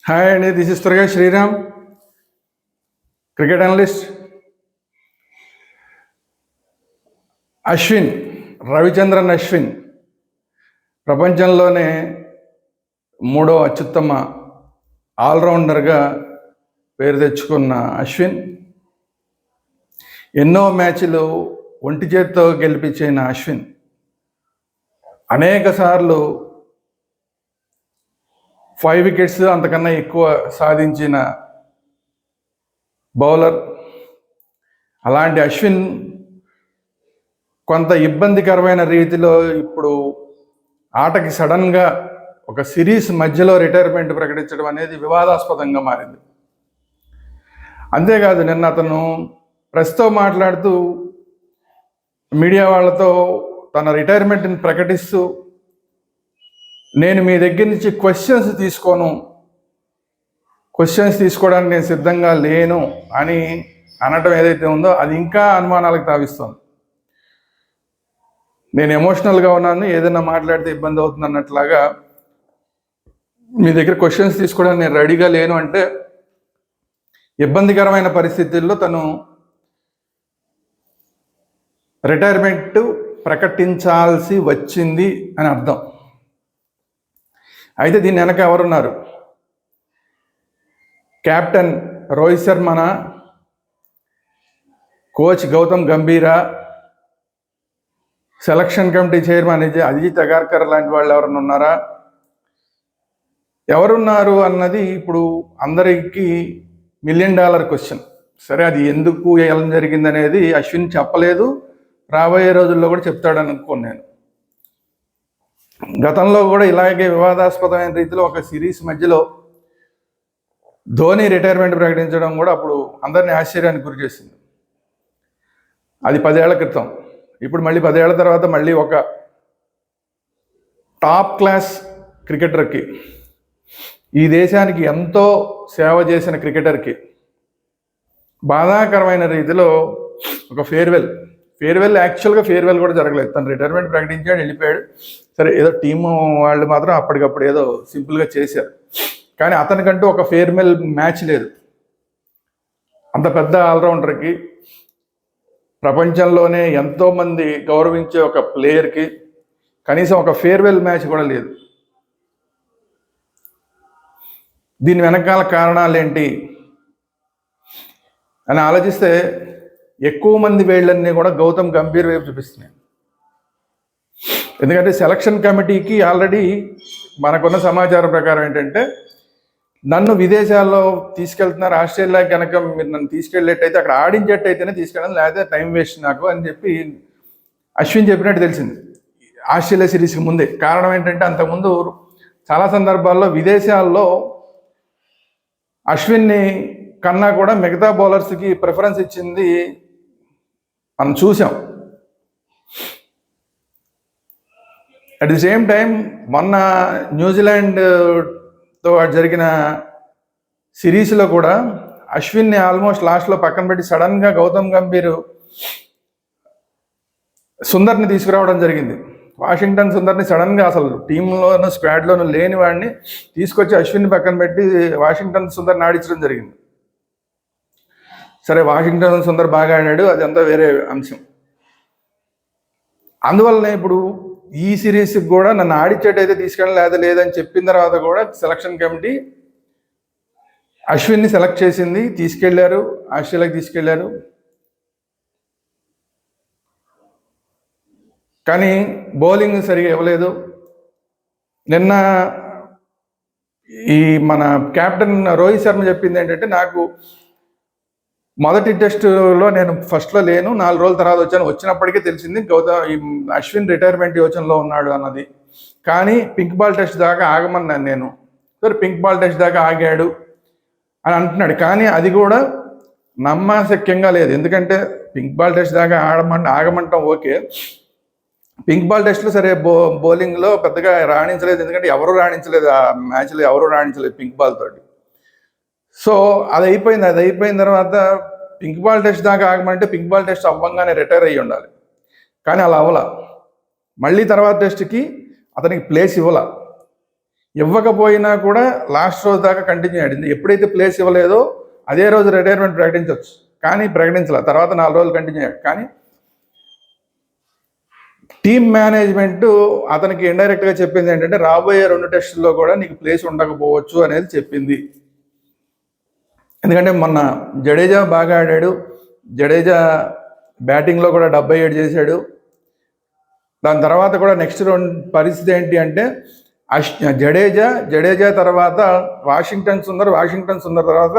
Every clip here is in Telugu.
హాయ్ అండి, దిస్ ఇస్ త్వరగా శ్రీరామ్, క్రికెట్ అనలిస్ట్. అశ్విన్, రవిచంద్రన్ అశ్విన్ ప్రపంచంలోనే మూడో అత్యుత్తమ ఆల్రౌండర్గా పేరు తెచ్చుకున్న అశ్విన్, ఎన్నో మ్యాచ్లు ఒంటి చేత్తో గెలిపించిన అశ్విన్, అనేక సార్లు 5 వికెట్స్ అంతకన్నా ఎక్కువ సాధించిన బౌలర్. అలాంటి అశ్విన్ కొంత ఇబ్బందికరమైన రీతిలో ఇప్పుడు ఆటకి సడన్గా ఒక సిరీస్ మధ్యలో రిటైర్మెంట్ ప్రకటించడం అనేది వివాదాస్పదంగా మారింది. అంతేకాదు, నిన్న అతను ప్రెస్తో మాట్లాడుతూ మీడియా వాళ్ళతో తన రిటైర్మెంట్ని ప్రకటిస్తూ, నేను మీ దగ్గర నుంచి క్వశ్చన్స్ తీసుకోవడానికి నేను సిద్ధంగా లేను అని అనటం ఏదైతే ఉందో అది ఇంకా అనుమానాలకు తావిస్తుంది. నేను ఎమోషనల్గా ఉన్నాను, ఏదైనా మాట్లాడితే ఇబ్బంది అవుతుంది అన్నట్లాగా మీ దగ్గర క్వశ్చన్స్ తీసుకోవడానికి నేను రెడీగా లేను అంటే ఇబ్బందికరమైన పరిస్థితుల్లో తను రిటైర్మెంట్ ప్రకటించాల్సి వచ్చింది అని అర్థం. అయితే దీని వెనక ఎవరున్నారు? కెప్టెన్ రోహిత్ శర్మనా, కోచ్ గౌతమ్ గంభీరా, selection committee chairman Ajit Agarkar లాంటి వాళ్ళు ఎవరన్నా ఉన్నారా? ఎవరున్నారు అన్నది ఇప్పుడు అందరికీ $1 మిలియన్ క్వశ్చన్. సరే, అది ఎందుకు ఎలా జరిగింది అనేది అశ్విన్ చెప్పలేదు, రాబోయే రోజుల్లో కూడా చెప్తాడని అనుకోను నేను. గతంలో కూడా ఇలాగే వివాదాస్పదమైన రీతిలో ఒక సిరీస్ మధ్యలో ధోని రిటైర్మెంట్ ప్రకటించడం కూడా అప్పుడు అందరినీ ఆశ్చర్యానికి గురి చేసింది. అది 10 ఏళ్ల క్రితం. ఇప్పుడు మళ్ళీ 10 ఏళ్ల తర్వాత మళ్ళీ ఒక టాప్ క్లాస్ క్రికెటర్కి, ఈ దేశానికి ఎంతో సేవ చేసిన క్రికెటర్కి బాధాకరమైన రీతిలో ఒక ఫేర్వెల్ యాక్చువల్గా ఫేర్వెల్ కూడా జరగలేదు. తను రిటైర్మెంట్ ప్రకటించాడు, వెళ్ళిపోయాడు. సరే, ఏదో టీము వాళ్ళు మాత్రం అప్పటికప్పుడు ఏదో సింపుల్గా చేశారు, కానీ అతనికంటూ ఒక ఫేర్వెల్ మ్యాచ్ లేదు. అంత పెద్ద ఆల్రౌండర్కి, ప్రపంచంలోనే ఎంతోమంది గౌరవించే ఒక ప్లేయర్కి కనీసం ఒక ఫేర్వెల్ మ్యాచ్ కూడా లేదు. దీని వెనకాల కారణాలు ఏంటి అని ఆలోచిస్తే ఎక్కువ మంది వేళ్ళన్నీ కూడా గౌతమ్ గంభీర్ వైపు చూపిస్తున్నాయి. ఎందుకంటే సెలక్షన్ కమిటీకి ఆల్రెడీ మనకున్న సమాచారం ప్రకారం ఏంటంటే, నన్ను విదేశాల్లో తీసుకెళ్తున్నారు, ఆస్ట్రేలియాకి కనుక మీరు నన్ను తీసుకెళ్ళేట్టయితే అక్కడ ఆడించేట్టయితేనే తీసుకెళ్ళాను, లేకపోతే టైం వేస్ట్ నాకు అని చెప్పి అశ్విన్ చెప్పినట్టు తెలిసింది ఆస్ట్రేలియా సిరీస్కి ముందే. కారణం ఏంటంటే, అంతకుముందు చాలా సందర్భాల్లో విదేశాల్లో అశ్విన్ని కన్నా కూడా మిగతా బౌలర్స్కి ప్రిఫరెన్స్ ఇచ్చింది మనం చూసాం. అట్ ది సేమ్ టైం మొన్న న్యూజిలాండ్తో జరిగిన సిరీస్లో కూడా అశ్విన్ని ఆల్మోస్ట్ లాస్ట్లో పక్కన పెట్టి సడన్గా గౌతమ్ గంభీర్ సుందర్ని తీసుకురావడం జరిగింది. వాషింగ్టన్ సుందర్ని సడన్గా అసలు టీంలోనూ స్క్వాడ్లోనూ లేని వాడిని తీసుకొచ్చి అశ్విన్ని పక్కన పెట్టి వాషింగ్టన్ సుందర్ని ఆడించడం జరిగింది. సరే, వాషింగ్టన్ సుందర్ బాగా ఆడాడు, అదంతా వేరే అంశం. అందువల్లనే ఇప్పుడు ఈ సిరీస్కి కూడా నన్ను ఆడిచ్చేటైతే తీసుకెళ్ళి లేదని చెప్పిన తర్వాత కూడా సెలక్షన్ కమిటీ అశ్విన్ని సెలెక్ట్ చేసింది, తీసుకెళ్లారు, ఆస్ట్రేలియాకి తీసుకెళ్లారు. కానీ బౌలింగ్ సరిగా ఇవ్వలేదు. నిన్న ఈ మన కెప్టెన్ రోహిత్ శర్మ చెప్పింది ఏంటంటే, నాకు మొదటి టెస్టులో నేను ఫస్ట్లో లేను, 4 రోజుల తర్వాత వచ్చినప్పటికీ తెలిసింది అశ్విన్ రిటైర్మెంట్ యోచనలో ఉన్నాడు అన్నది. కానీ పింక్ బాల్ టెస్ట్ దాకా ఆగమన్నాను నేను. సరే, పింక్ బాల్ టెస్ట్ దాకా ఆగాడు అని అంటున్నాడు, కానీ అది కూడా నమ్మశక్యంగా లేదు. ఎందుకంటే పింక్ బాల్ టెస్ట్ దాకా ఆగమంటాం ఓకే, పింక్ బాల్ టెస్ట్లో సరే బౌలింగ్లో పెద్దగా రాణించలేదు. ఎందుకంటే ఎవరు రాణించలేదు ఆ మ్యాచ్లో, ఎవరు రాణించలేదు పింక్ బాల్ తోటి. సో అది అయిపోయిన తర్వాత పింక్ బాల్ టెస్ట్ దాకా ఆగమంటే పింక్ బాల్ టెస్ట్ అవ్వంగానే రిటైర్ అయ్యి ఉండాలి, కానీ అలా అవ్వాల. మళ్ళీ తర్వాత టెస్ట్కి అతనికి ప్లేస్ ఇవ్వాల. ఇవ్వకపోయినా కూడా లాస్ట్ రోజు దాకా కంటిన్యూ అయ్యింది. ఎప్పుడైతే ప్లేస్ ఇవ్వలేదో అదే రోజు రిటైర్మెంట్ ప్రకటించవచ్చు, కానీ ప్రకటించాల, తర్వాత 4 రోజులు కంటిన్యూ అయ్యాడు. కానీ టీమ్ మేనేజ్మెంట్ అతనికి ఇండైరెక్ట్గా చెప్పింది ఏంటంటే రాబోయే 2 టెస్టుల్లో కూడా నీకు ప్లేస్ ఉండకపోవచ్చు అనేది చెప్పింది. ఎందుకంటే మొన్న జడేజా బాగా ఆడాడు, జడేజా బ్యాటింగ్లో కూడా 77 చేశాడు. దాని తర్వాత కూడా నెక్స్ట్ పరిస్థితి ఏంటి అంటే జడేజా తర్వాత వాషింగ్టన్ సుందర్ తర్వాత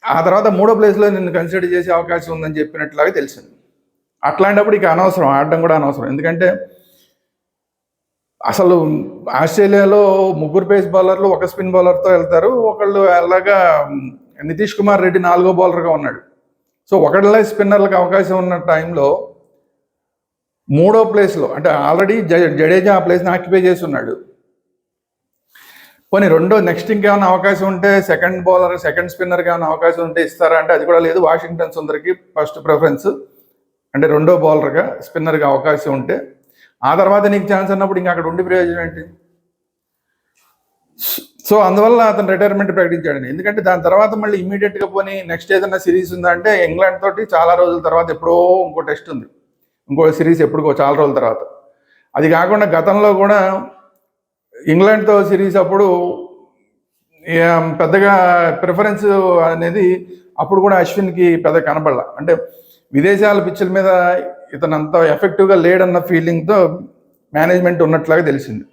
ఆ తర్వాత 3వ ప్లేస్లో నిన్ను కన్సిడర్ చేసే అవకాశం ఉందని చెప్పినట్లాగా తెలిసింది. అట్లాంటప్పుడు ఇక అనవసరం, ఆడడం కూడా అనవసరం. ఎందుకంటే అసలు ఆస్ట్రేలియాలో 3 పేస్ బౌలర్లు 1 స్పిన్ బౌలర్తో వెళ్తారు. ఒకళ్ళు అలాగా నితీష్ కుమార్ రెడ్డి 4వ బౌలర్గా ఉన్నాడు. సో ఒకళ్ళ స్పిన్నర్లకు అవకాశం ఉన్న టైంలో 3వ ప్లేస్లో అంటే ఆల్రెడీ జడేజా ఆ ప్లేస్ని ఆక్యుపై చేసి ఉన్నాడు. పోనీ నెక్స్ట్ ఇంకేమైనా అవకాశం ఉంటే సెకండ్ స్పిన్నర్కి ఏమైనా అవకాశం ఉంటే ఇస్తారా అంటే అది కూడా లేదు. వాషింగ్టన్ సుందర్కి ఫస్ట్ ప్రిఫరెన్స్, అంటే 2వ బౌలర్గా స్పిన్నర్గా అవకాశం ఉంటే ఆ తర్వాత నీకు ఛాన్స్ అన్నప్పుడు ఇంకా అక్కడ ఉండి ప్రయోజనం ఏంటి? సో అందువల్ల అతను రిటైర్మెంట్ ప్రకటించాడు. ఎందుకంటే దాని తర్వాత మళ్ళీ ఇమీడియట్గా పోనీ నెక్స్ట్ ఏదైనా సిరీస్ ఉందా అంటే ఇంగ్లాండ్ తోటి చాలా రోజుల తర్వాత ఎప్పుడో ఇంకో టెస్ట్ ఉంది, ఇంకో సిరీస్ ఎప్పుడుకో చాలా రోజుల తర్వాత. అది కాకుండా గతంలో కూడా ఇంగ్లాండ్తో సిరీస్ అప్పుడు పెద్దగా ప్రిఫరెన్స్ అనేది అప్పుడు కూడా అశ్విన్కి పెద్ద కనబడాల. అంటే విదేశాల పిచ్చుల మీద ఇతను అంత ఎఫెక్టివ్గా లేడన్న ఫీలింగ్తో మేనేజ్మెంట్ ఉన్నట్లాగా తెలిసింది.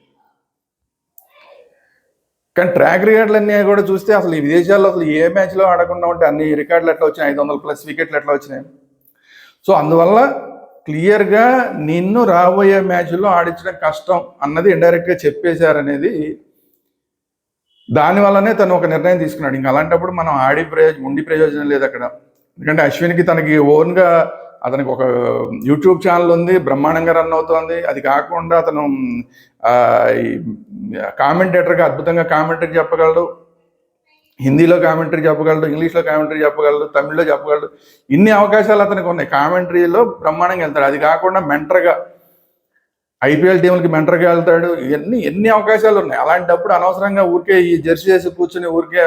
కానీ ట్రాక్ రికార్డులన్నీ కూడా చూస్తే అసలు ఈ విదేశాల్లో అసలు ఏ మ్యాచ్లో ఆడకుండా ఉంటే అన్ని రికార్డులు ఎట్లా వచ్చినాయి, 500+ వికెట్లు ఎట్లా వచ్చినాయి. సో అందువల్ల క్లియర్గా నిన్ను రాబోయే మ్యాచ్లో ఆడించడం కష్టం అన్నది ఇండైరెక్ట్గా చెప్పేశారనేది, దానివల్లనే తను ఒక నిర్ణయం తీసుకున్నాడు. ఇంకా అలాంటప్పుడు మనం ఉండి ప్రయోజనం లేదు అక్కడ. ఎందుకంటే అశ్విన్కి తనకి ఓన్గా అతనికి ఒక యూట్యూబ్ ఛానల్ ఉంది, బ్రహ్మాండంగా రన్ అవుతోంది. అది కాకుండా అతను కామెంటేటర్గా అద్భుతంగా కామెంటరీ చెప్పగలడు, హిందీలో కామెంటరీ చెప్పగలడు, ఇంగ్లీష్లో కామెంటరీ చెప్పగలడు, తమిళ్లో చెప్పగలడు. ఇన్ని అవకాశాలు అతనికి ఉన్నాయి. కామెంటరీలో బ్రహ్మాండంగా వెళ్తాడు. అది కాకుండా మెంటర్గా ఐపీఎల్ టీంలకి మెంటర్గా వెళ్తాడు. ఎన్ని అవకాశాలు ఉన్నాయి. అలాంటప్పుడు అనవసరంగా ఊరికే ఈ జెర్సీ చేసి కూర్చుని ఊరికే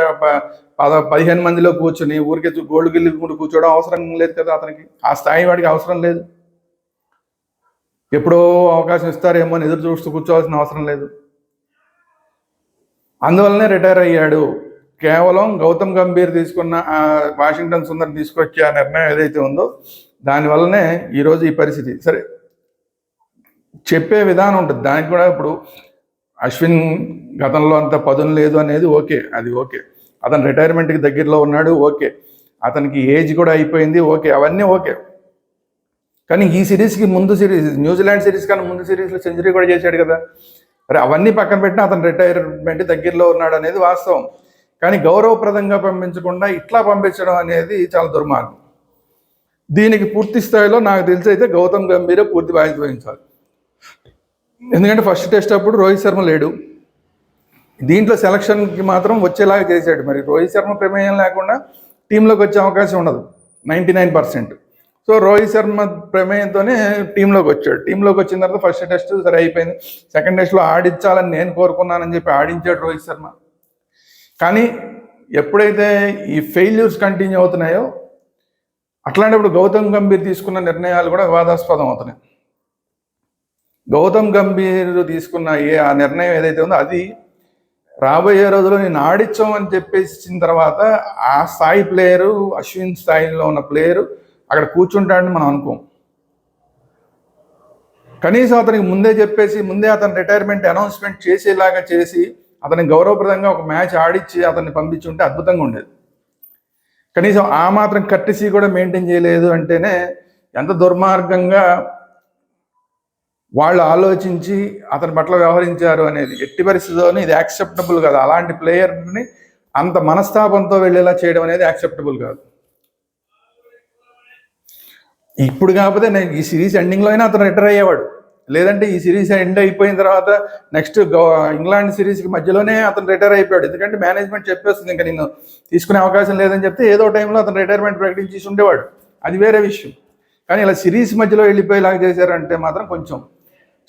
15 మందిలో కూర్చుని ఊరికే గోల్డ్ గిల్లి కూర్చోవడం అవసరం లేదు కదా. అతనికి ఆ స్థాయి వాడికి అవసరం లేదు. ఎప్పుడో అవకాశం ఇస్తారేమో అని ఎదురు చూస్తూ కూర్చోవాల్సిన అవసరం లేదు. అందువల్లనే రిటైర్ అయ్యాడు. కేవలం గౌతమ్ గంభీర్ తీసుకున్న వాషింగ్టన్ సుందర్ తీసుకొచ్చే ఆ నిర్ణయం ఏదైతే ఉందో దానివల్లనే ఈరోజు ఈ పరిస్థితి. సరే, చెప్పే విధానం ఉంటుంది దానికి కూడా. ఇప్పుడు అశ్విన్ గతంలో అంత పదును లేదు అనేది ఓకే, అది ఓకే. అతను రిటైర్మెంట్కి దగ్గరలో ఉన్నాడు, ఓకే. అతనికి ఏజ్ కూడా అయిపోయింది, ఓకే, అవన్నీ ఓకే. కానీ ఈ సిరీస్కి ముందు న్యూజిలాండ్ సిరీస్ కన్నా ముందు సిరీస్లో సెంచరీ కూడా చేశాడు కదా. అరే అవన్నీ పక్కన పెట్టినా అతను రిటైర్మెంట్ దగ్గరలో ఉన్నాడు అనేది వాస్తవం. కానీ గౌరవప్రదంగా పంపించకుండా ఇట్లా పంపించడం అనేది చాలా దుర్మార్గం. దీనికి పూర్తి స్థాయిలో నాకు తెలిసి అయితే గౌతమ్ గంభీరే పూర్తి బాధ్యత వహించాలి. ఎందుకంటే ఫస్ట్ టెస్ట్ అప్పుడు రోహిత్ శర్మ లేడు, దీంట్లో సెలక్షన్కి మాత్రం వచ్చేలాగా చేశాడు. మరి రోహిత్ శర్మ ప్రమేయం లేకుండా టీంలోకి వచ్చే అవకాశం ఉండదు 99%. సో రోహిత్ శర్మ ప్రమేయంతోనే టీంలోకి వచ్చాడు. టీంలోకి వచ్చిన తర్వాత ఫస్ట్ టెస్ట్ సరే అయిపోయింది. సెకండ్ టెస్ట్లో ఆడించాలని నేను కోరుకున్నానని చెప్పి ఆడించాడు రోహిత్ శర్మ. కానీ ఎప్పుడైతే ఈ ఫెయిల్యూర్స్ కంటిన్యూ అవుతున్నాయో అట్లాంటప్పుడు గౌతమ్ గంభీర్ తీసుకున్న నిర్ణయాలు కూడా వివాదాస్పదం అవుతున్నాయి. గౌతమ్ గంభీర్ తీసుకున్న ఆ నిర్ణయం ఏదైతే ఉందో అది రాబోయే రోజుల్లో నేను ఆడించాం అని చెప్పేసిన తర్వాత ఆ స్థాయి ప్లేయరు, అశ్విన్ స్థాయిలో ఉన్న ప్లేయరు అక్కడ కూర్చుంటాడని మనం అనుకోం. కనీసం అతనికి ముందే చెప్పేసి ముందే అతను రిటైర్మెంట్ అనౌన్స్మెంట్ చేసేలాగా చేసి అతనికి గౌరవప్రదంగా ఒక మ్యాచ్ ఆడిచ్చి అతన్ని పంపించుంటే అద్భుతంగా ఉండేది. కనీసం ఆ మాత్రం కర్టిసీ కూడా మెయింటైన్ చేయలేదు అంటేనే ఎంత దుర్మార్గంగా వాళ్ళు ఆలోచించి అతని పట్ల వ్యవహరించారు అనేది. ఎట్టి పరిస్థితుల్లోనే ఇది యాక్సెప్టబుల్ కాదు. అలాంటి ప్లేయర్ని అంత మనస్తాపంతో వెళ్ళేలా చేయడం అనేది యాక్సెప్టబుల్ కాదు. ఇప్పుడు కాకపోతే నేను ఈ సిరీస్ ఎండింగ్లో అయినా అతను రిటైర్ అయ్యేవాడు. లేదంటే ఈ సిరీస్ ఎండ్ అయిపోయిన తర్వాత నెక్స్ట్ ఇంగ్లాండ్ సిరీస్కి మధ్యలోనే అతను రిటైర్ అయిపోయాడు. ఎందుకంటే మేనేజ్మెంట్ చెప్పేస్తుంది ఇంకా నిన్ను తీసుకునే అవకాశం లేదని చెప్తే ఏదో టైంలో అతను రిటైర్మెంట్ ప్రకటించేసి ఉండేవాడు, అది వేరే విషయం. కానీ ఇలా సిరీస్ మధ్యలో వెళ్ళిపోయేలాగా చేశారంటే మాత్రం కొంచెం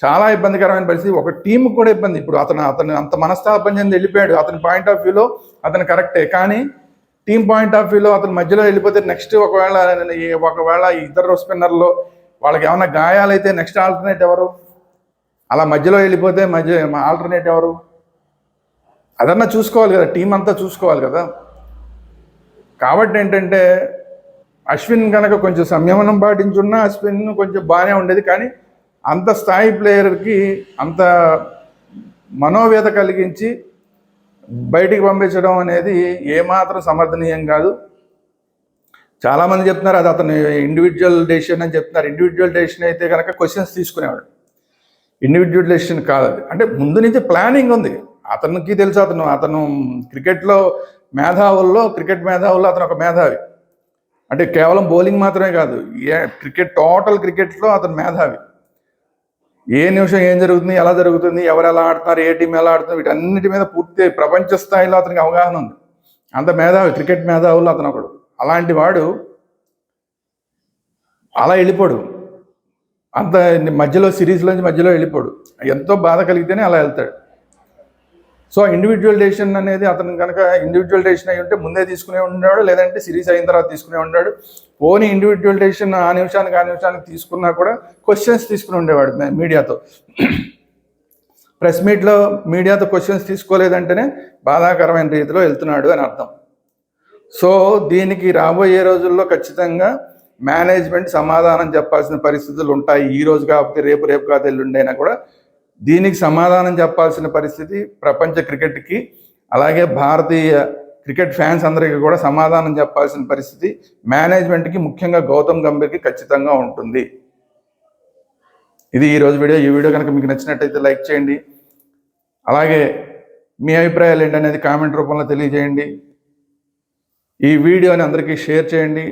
చాలా ఇబ్బందికరమైన పరిస్థితి. ఒక టీం కూడా ఇబ్బంది. ఇప్పుడు అతను అంత మనస్తాపం చెంది వెళ్ళిపోయాడు. అతని పాయింట్ ఆఫ్ వ్యూలో అతను కరెక్టే, కానీ టీం పాయింట్ ఆఫ్ వ్యూలో అతను మధ్యలో వెళ్ళిపోతే నెక్స్ట్ ఒకవేళ ఇద్దరు స్పిన్నర్లో వాళ్ళకి ఏమైనా గాయాలైతే నెక్స్ట్ ఆల్టర్నేట్ ఎవరు? అలా మధ్యలో వెళ్ళిపోతే ఆల్టర్నేట్ ఎవరు? అదన్నా చూసుకోవాలి కదా, టీం అంతా చూసుకోవాలి కదా. కాబట్టి ఏంటంటే అశ్విన్ కనుక కొంచెం సంయమనం పాటించున్నా అశ్విన్ కొంచెం బాగానే ఉండేది, కానీ అంత స్థాయి ప్లేయర్కి అంత మనోవేద కలిగించి బయటికి పంపించడం అనేది ఏమాత్రం సమర్థనీయం కాదు. చాలామంది చెప్తున్నారు అది అతను ఇండివిజువల్ డెసిషన్ అని చెప్తున్నారు. ఇండివిజువల్ డెసిషన్ అయితే కనుక క్వశ్చన్స్ తీసుకునేవాడు, ఇండివిజువల్ డెసిషన్ కాదు అది. అంటే ముందు నుంచి ప్లానింగ్ ఉంది, అతనికి తెలుసు. అతను క్రికెట్లో క్రికెట్ మేధావుల్లో అతను ఒక మేధావి. అంటే కేవలం బౌలింగ్ మాత్రమే కాదు, టోటల్ క్రికెట్లో అతను మేధావి. ఏ నిమిషం ఏం జరుగుతుంది, ఎలా జరుగుతుంది, ఎవరు ఎలా ఆడుతున్నారు, ఏ టీం ఎలా ఆడుతున్నారు, వీటన్నిటి మీద పూర్తి ప్రపంచ స్థాయిలో అతనికి అవగాహన ఉంది. అంత మేధావి, క్రికెట్ మేధావుల్లో అతను ఒకడు. అలాంటి వాడు అలా వెళ్ళిపోడు, అంత సిరీస్లోంచి మధ్యలో వెళ్ళిపోడు. ఎంతో బాధ కలిగితేనే అలా వెళ్తాడు. సో ఇండివిజువల్ డెసిషన్ అనేది అతను కనుక ఇండివిజువల్ డెసిషన్ అయి ఉంటే ముందే తీసుకునే ఉన్నాడు, లేదంటే సిరీస్ అయిన తర్వాత తీసుకునే ఉన్నాడు. పోనీ ఇండివిజువల్ డెసిషన్ ఆ నిమిషానికి తీసుకున్నా కూడా క్వశ్చన్స్ తీసుకుని ఉండేవాడు మీడియాతో. ప్రెస్ మీట్లో మీడియాతో క్వశ్చన్స్ తీసుకోలేదంటేనే బాధాకరమైన రీతిలో వెళ్తున్నాడు అని అర్థం. సో దీనికి రాబోయే రోజుల్లో ఖచ్చితంగా మేనేజ్మెంట్ సమాధానం చెప్పాల్సిన పరిస్థితులు ఉంటాయి. ఈ రోజు కాకపోతే రేపు కాకపోతే ఎల్లుండైనా కూడా దీనికి సమాధానం చెప్పాల్సిన పరిస్థితి ప్రపంచ క్రికెట్కి, అలాగే భారతీయ క్రికెట్ ఫ్యాన్స్ అందరికీ కూడా సమాధానం చెప్పాల్సిన పరిస్థితి మేనేజ్మెంట్కి, ముఖ్యంగా గౌతమ్ గంభీర్కి ఖచ్చితంగా ఉంటుంది. ఇది ఈరోజు వీడియో. ఈ వీడియో కనుక మీకు నచ్చినట్టయితే లైక్ చేయండి, అలాగే మీ అభిప్రాయాలు ఏంటనేది కామెంట్ రూపంలో తెలియజేయండి. ఈ వీడియోని అందరికీ షేర్ చేయండి.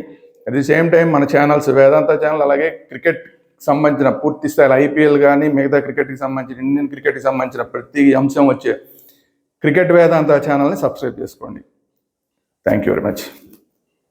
అట్ ది సేమ్ టైం మన ఛానల్స్, వేదాంత ఛానల్, అలాగే క్రికెట్ సంబంధించిన పూర్తి స్థాయిలో ఐపీఎల్ కానీ మిగతా క్రికెట్కి సంబంధించిన, ఇండియన్ క్రికెట్కి సంబంధించిన ప్రతి అంశం వచ్చే క్రికెట్ వేదాంత ఛానల్ని సబ్స్క్రైబ్ చేసుకోండి. Thank you very much.